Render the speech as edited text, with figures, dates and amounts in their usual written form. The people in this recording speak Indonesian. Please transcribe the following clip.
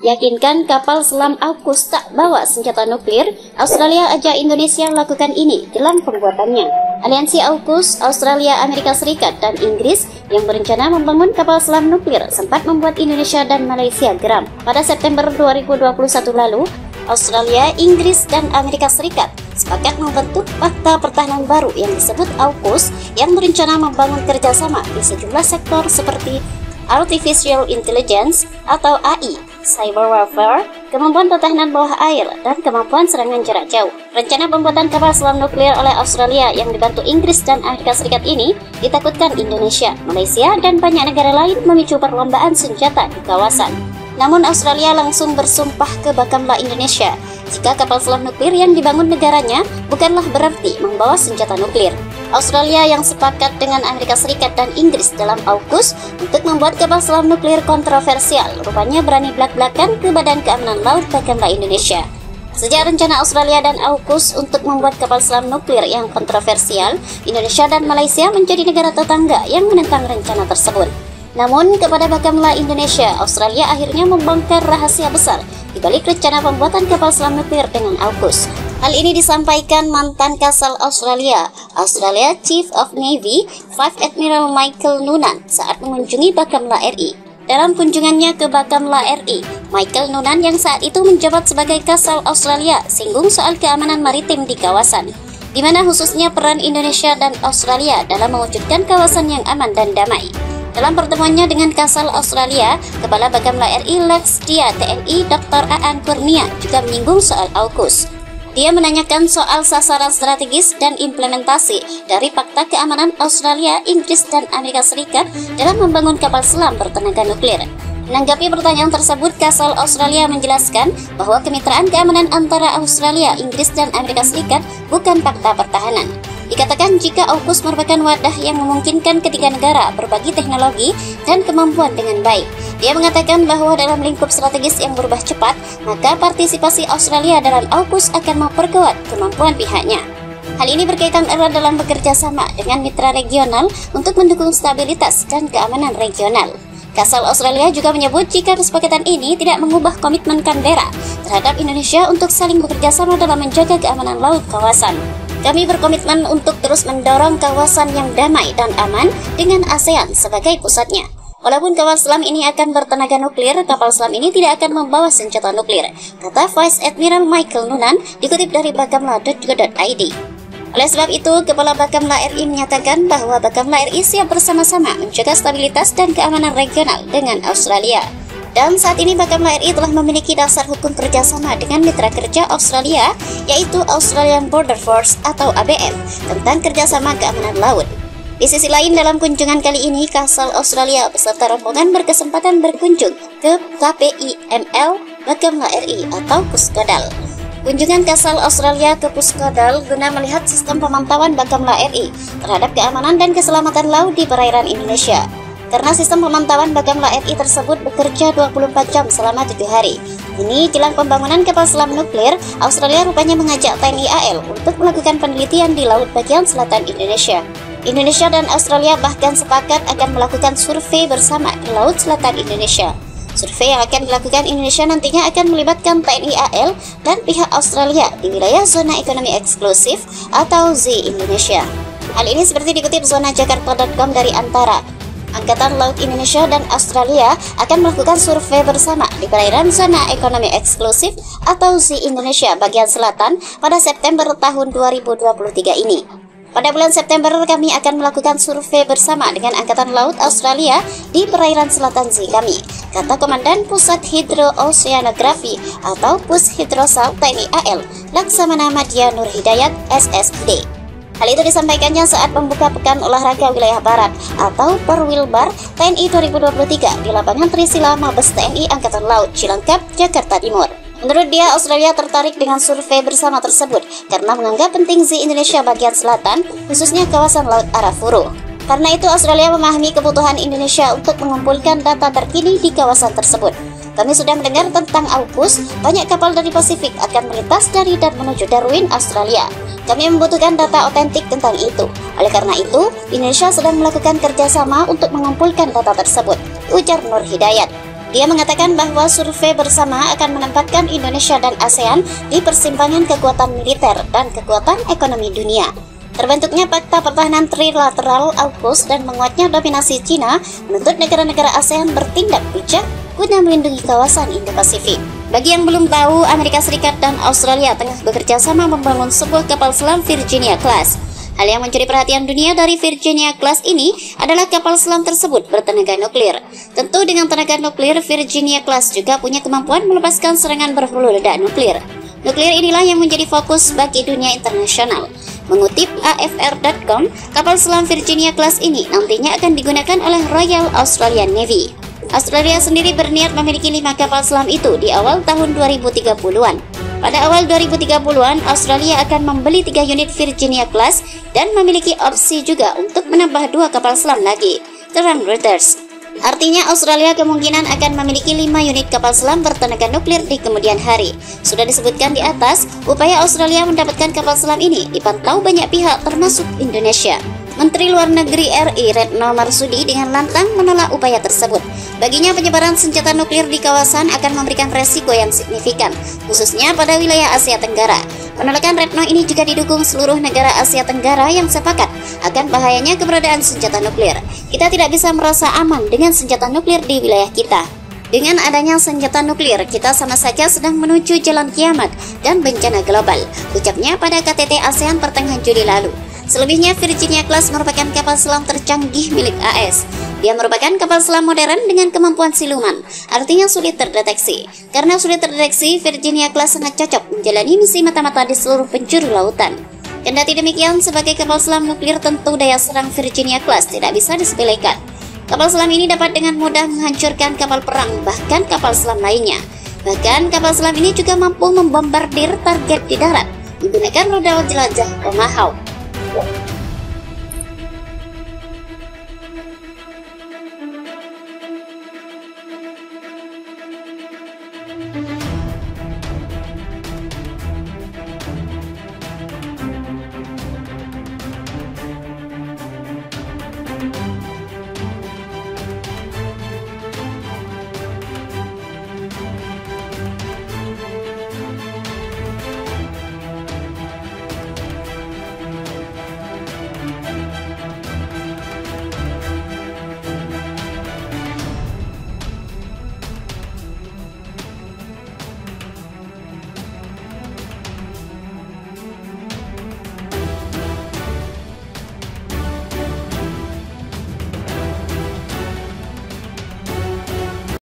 Yakinkan kapal selam AUKUS tak bawa senjata nuklir, Australia ajak Indonesia lakukan ini dalam pembuatannya. Aliansi AUKUS, Australia, Amerika Serikat, dan Inggris yang berencana membangun kapal selam nuklir sempat membuat Indonesia dan Malaysia geram. Pada September 2021 lalu, Australia, Inggris, dan Amerika Serikat sepakat membentuk Fakta Pertahanan baru yang disebut AUKUS yang berencana membangun kerjasama di sejumlah sektor seperti Artificial Intelligence atau AI, Cyber Warfare, kemampuan pertahanan bawah air, dan kemampuan serangan jarak jauh. Rencana pembuatan kapal selam nuklir oleh Australia yang dibantu Inggris dan Amerika Serikat ini ditakutkan Indonesia, Malaysia, dan banyak negara lain memicu perlombaan senjata di kawasan. Namun Australia langsung bersumpah ke Bakamla Indonesia jika kapal selam nuklir yang dibangun negaranya bukanlah berarti membawa senjata nuklir. Australia yang sepakat dengan Amerika Serikat dan Inggris dalam AUKUS untuk membuat kapal selam nuklir kontroversial rupanya berani belak-belakan ke Badan Keamanan Laut Bakamla Indonesia. Sejak rencana Australia dan AUKUS untuk membuat kapal selam nuklir yang kontroversial, Indonesia dan Malaysia menjadi negara tetangga yang menentang rencana tersebut. Namun, kepada Bakamla Indonesia, Australia akhirnya membongkar rahasia besar di balik rencana pembuatan kapal selam nuklir dengan AUKUS. Hal ini disampaikan mantan Kasal Australia Chief of Navy, Vice Admiral Michael Noonan saat mengunjungi Bakamla RI. Dalam kunjungannya ke Bakamla RI, Michael Noonan yang saat itu menjabat sebagai Kasal Australia singgung soal keamanan maritim di kawasan, di mana khususnya peran Indonesia dan Australia dalam mewujudkan kawasan yang aman dan damai. Dalam pertemuannya dengan Kasal Australia, Kepala Bakamla RI Lex Dia TNI Dr. Aan Kurnia juga menyinggung soal AUKUS. Dia menanyakan soal sasaran strategis dan implementasi dari Fakta Keamanan Australia, Inggris, dan Amerika Serikat dalam membangun kapal selam bertenaga nuklir. Menanggapi pertanyaan tersebut, Kasal Australia menjelaskan bahwa kemitraan keamanan antara Australia, Inggris, dan Amerika Serikat bukan fakta pertahanan. Dikatakan jika AUKUS merupakan wadah yang memungkinkan ketiga negara berbagi teknologi dan kemampuan dengan baik. Dia mengatakan bahwa dalam lingkup strategis yang berubah cepat, maka partisipasi Australia dalam AUKUS akan memperkuat kemampuan pihaknya. Hal ini berkaitan erat dalam bekerja sama dengan mitra regional untuk mendukung stabilitas dan keamanan regional. Kasal Australia juga menyebut jika kesepakatan ini tidak mengubah komitmen Canberra terhadap Indonesia untuk saling bekerja sama dalam menjaga keamanan laut kawasan. Kami berkomitmen untuk terus mendorong kawasan yang damai dan aman dengan ASEAN sebagai pusatnya. Walaupun kapal selam ini akan bertenaga nuklir, kapal selam ini tidak akan membawa senjata nuklir, kata Vice Admiral Michael Noonan dikutip dari bakamla.go.id. Oleh sebab itu, Kepala Bakamla RI menyatakan bahwa Bakamla RI siap bersama-sama menjaga stabilitas dan keamanan regional dengan Australia. Dan saat ini Bakamla RI telah memiliki dasar hukum kerjasama dengan mitra kerja Australia, yaitu Australian Border Force atau ABF, tentang kerjasama keamanan laut. Di sisi lain, dalam kunjungan kali ini, Kasal Australia beserta rombongan berkesempatan berkunjung ke KPIML Bakamla RI atau Puskodal. Kunjungan Kasal Australia ke Puskodal guna melihat sistem pemantauan Bakamla RI terhadap keamanan dan keselamatan laut di perairan Indonesia. Karena sistem pemantauan Bakamla RI tersebut bekerja 24 jam selama 7 hari. Ini jelang pembangunan kapal selam nuklir, Australia rupanya mengajak TNI AL untuk melakukan penelitian di laut bagian selatan Indonesia. Indonesia dan Australia bahkan sepakat akan melakukan survei bersama di laut selatan Indonesia. Survei yang akan dilakukan Indonesia nantinya akan melibatkan TNI AL dan pihak Australia di wilayah zona ekonomi eksklusif atau ZEE Indonesia. Hal ini seperti dikutip zona jakarta.com dari Antara. Angkatan Laut Indonesia dan Australia akan melakukan survei bersama di perairan zona ekonomi eksklusif atau ZEE Indonesia bagian selatan pada September tahun 2023 ini. Pada bulan September kami akan melakukan survei bersama dengan Angkatan Laut Australia di perairan selatan ZEE kami, kata Komandan Pusat Hidro-Oceanografi atau Pushidrosal TNI AL, Laksamana Madya Nur Hidayat SSD. Hal itu disampaikannya saat membuka Pekan Olahraga Wilayah Barat atau Perwilbar TNI 2023 di lapangan Trisila Mabes TNI Angkatan Laut Cilangkap, Jakarta Timur. Menurut dia, Australia tertarik dengan survei bersama tersebut karena menganggap penting ZEE Indonesia bagian selatan, khususnya kawasan Laut Arafuru. Karena itu, Australia memahami kebutuhan Indonesia untuk mengumpulkan data terkini di kawasan tersebut. Kami sudah mendengar tentang AUKUS, banyak kapal dari Pasifik akan melintas dari dan menuju Darwin, Australia. Kami membutuhkan data otentik tentang itu. Oleh karena itu, Indonesia sedang melakukan kerjasama untuk mengumpulkan data tersebut, ujar Nur Hidayat. Dia mengatakan bahwa survei bersama akan menempatkan Indonesia dan ASEAN di persimpangan kekuatan militer dan kekuatan ekonomi dunia. Terbentuknya Fakta Pertahanan Trilateral AUKUS dan menguatnya dominasi Cina menuntut negara-negara ASEAN bertindak bijak guna melindungi kawasan Indo-Pasifik. Bagi yang belum tahu, Amerika Serikat dan Australia tengah bekerja sama membangun sebuah kapal selam Virginia Class. Hal yang mencuri perhatian dunia dari Virginia Class ini adalah kapal selam tersebut bertenaga nuklir. Tentu dengan tenaga nuklir, Virginia Class juga punya kemampuan melepaskan serangan berhulu ledak nuklir. Nuklir inilah yang menjadi fokus bagi dunia internasional. Mengutip AFR.com, kapal selam Virginia Class ini nantinya akan digunakan oleh Royal Australian Navy. Australia sendiri berniat memiliki 5 kapal selam itu di awal tahun 2030-an. Pada awal 2030-an, Australia akan membeli 3 unit Virginia Class dan memiliki opsi juga untuk menambah 2 kapal selam lagi, terang Reuters. Artinya Australia kemungkinan akan memiliki 5 unit kapal selam bertenaga nuklir di kemudian hari. Sudah disebutkan di atas, upaya Australia mendapatkan kapal selam ini dipantau banyak pihak termasuk Indonesia. Menteri Luar Negeri RI Retno Marsudi dengan lantang menolak upaya tersebut. Baginya penyebaran senjata nuklir di kawasan akan memberikan resiko yang signifikan, khususnya pada wilayah Asia Tenggara. Penolakan Retno ini juga didukung seluruh negara Asia Tenggara yang sepakat akan bahayanya keberadaan senjata nuklir. Kita tidak bisa merasa aman dengan senjata nuklir di wilayah kita. Dengan adanya senjata nuklir, kita sama saja sedang menuju jalan kiamat dan bencana global, ucapnya pada KTT ASEAN pertengahan Juli lalu. Selebihnya, Virginia Class merupakan kapal selam tercanggih milik AS. Dia merupakan kapal selam modern dengan kemampuan siluman, artinya sulit terdeteksi. Karena sulit terdeteksi, Virginia Class sangat cocok menjalani misi mata-mata di seluruh penjuru lautan. Kendati demikian, sebagai kapal selam nuklir tentu daya serang Virginia Class tidak bisa disepelekan. Kapal selam ini dapat dengan mudah menghancurkan kapal perang, bahkan kapal selam lainnya. Bahkan kapal selam ini juga mampu membombardir target di darat menggunakan rudal jelajah Tomahawk.